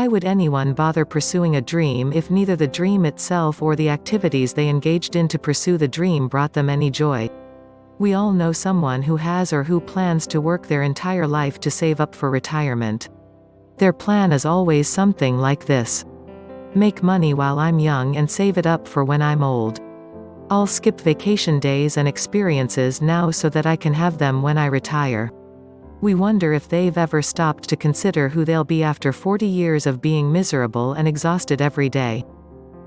Why would anyone bother pursuing a dream if neither the dream itself or the activities they engaged in to pursue the dream brought them any joy? We all know someone who has or who plans to work their entire life to save up for retirement. Their plan is always something like this: make money while I'm young and save it up for when I'm old. I'll skip vacation days and experiences now so that I can have them when I retire. We wonder if they've ever stopped to consider who they'll be after 40 years of being miserable and exhausted every day.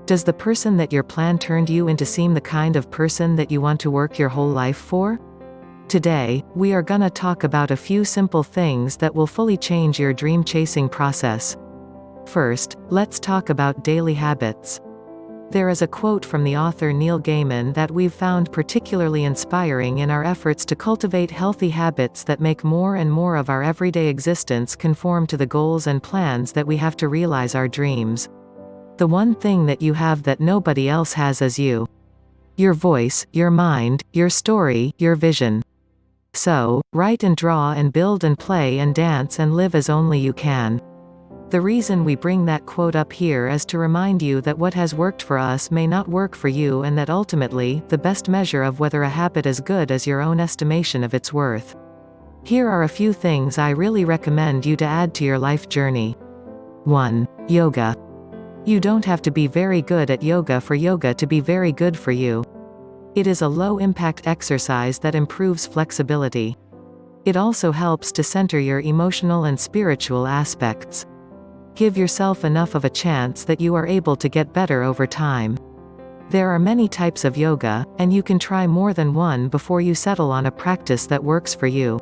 Does the person that your plan turned you into seem the kind of person that you want to work your whole life for? Today, we are gonna talk about a few simple things that will fully change your dream chasing process. First, let's talk about daily habits. There is a quote from the author Neil Gaiman that we've found particularly inspiring in our efforts to cultivate healthy habits that make more and more of our everyday existence conform to the goals and plans that we have to realize our dreams. The one thing that you have that nobody else has is you. Your voice, your mind, your story, your vision. So, write and draw and build and play and dance and live as only you can. The reason we bring that quote up here is to remind you that what has worked for us may not work for you, and that ultimately, the best measure of whether a habit is good is your own estimation of its worth. Here are a few things I really recommend you to add to your life journey. 1. Yoga. You don't have to be very good at yoga for yoga to be very good for you. It is a low-impact exercise that improves flexibility. It also helps to center your emotional and spiritual aspects. Give yourself enough of a chance that you are able to get better over time. There are many types of yoga, and you can try more than one before you settle on a practice that works for you.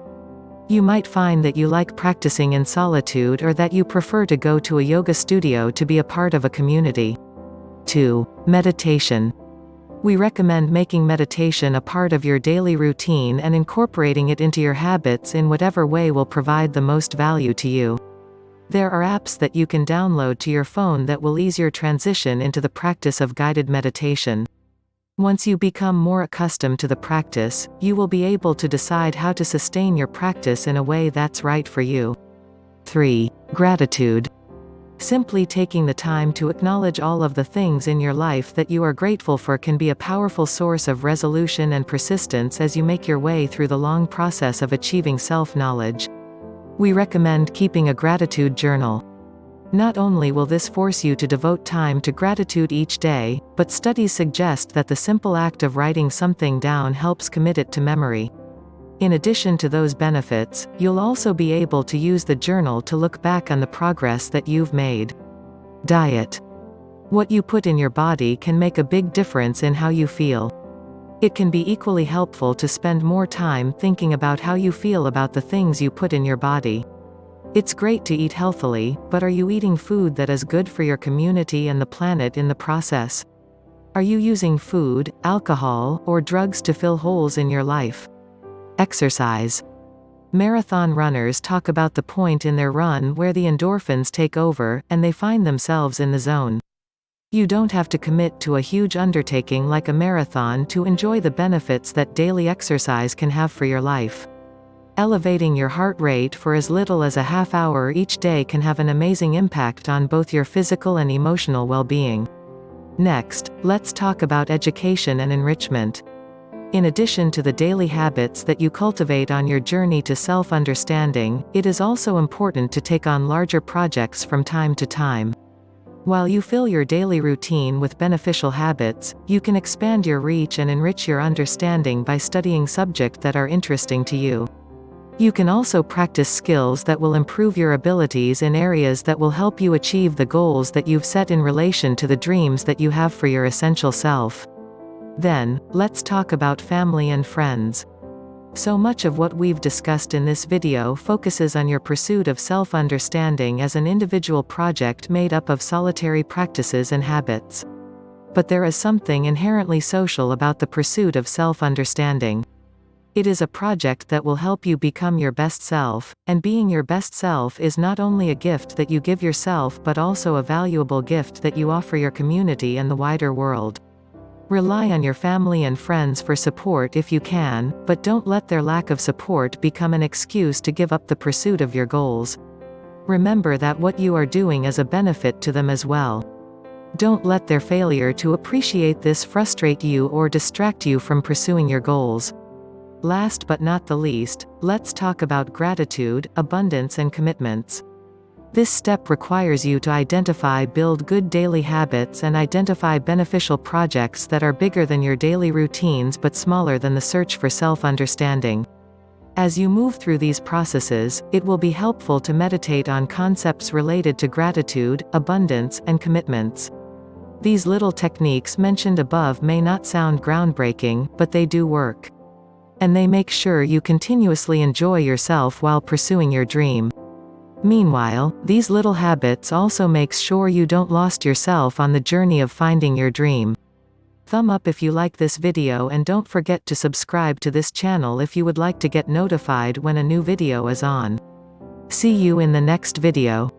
You might find that you like practicing in solitude, or that you prefer to go to a yoga studio to be a part of a community. 2. Meditation. We recommend making meditation a part of your daily routine and incorporating it into your habits in whatever way will provide the most value to you. There are apps that you can download to your phone that will ease your transition into the practice of guided meditation. Once you become more accustomed to the practice, you will be able to decide how to sustain your practice in a way that's right for you. 3. Gratitude. Simply taking the time to acknowledge all of the things in your life that you are grateful for can be a powerful source of resolution and persistence as you make your way through the long process of achieving self-knowledge. We recommend keeping a gratitude journal. Not only will this force you to devote time to gratitude each day, but studies suggest that the simple act of writing something down helps commit it to memory. In addition to those benefits, you'll also be able to use the journal to look back on the progress that you've made. Diet. What you put in your body can make a big difference in how you feel. It can be equally helpful to spend more time thinking about how you feel about the things you put in your body. It's great to eat healthily, but are you eating food that is good for your community and the planet in the process? Are you using food, alcohol, or drugs to fill holes in your life? Exercise. Marathon runners talk about the point in their run where the endorphins take over, and they find themselves in the zone. You don't have to commit to a huge undertaking like a marathon to enjoy the benefits that daily exercise can have for your life. Elevating your heart rate for as little as a half hour each day can have an amazing impact on both your physical and emotional well-being. Next, let's talk about education and enrichment. In addition to the daily habits that you cultivate on your journey to self-understanding, it is also important to take on larger projects from time to time. While you fill your daily routine with beneficial habits, you can expand your reach and enrich your understanding by studying subjects that are interesting to you. You can also practice skills that will improve your abilities in areas that will help you achieve the goals that you've set in relation to the dreams that you have for your essential self. Then, let's talk about family and friends. So much of what we've discussed in this video focuses on your pursuit of self-understanding as an individual project made up of solitary practices and habits. But there is something inherently social about the pursuit of self-understanding. It is a project that will help you become your best self, and being your best self is not only a gift that you give yourself but also a valuable gift that you offer your community and the wider world. Rely on your family and friends for support if you can, but don't let their lack of support become an excuse to give up the pursuit of your goals. Remember that what you are doing is a benefit to them as well. Don't let their failure to appreciate this frustrate you or distract you from pursuing your goals. Last but not the least, let's talk about gratitude, abundance and commitments. This step requires you to build good daily habits and identify beneficial projects that are bigger than your daily routines but smaller than the search for self-understanding. As you move through these processes, it will be helpful to meditate on concepts related to gratitude, abundance, and commitments. These little techniques mentioned above may not sound groundbreaking, but they do work. And they make sure you continuously enjoy yourself while pursuing your dream. Meanwhile, these little habits also make sure you don't lose yourself on the journey of finding your dream. Thumb up if you like this video and don't forget to subscribe to this channel if you would like to get notified when a new video is on. See you in the next video.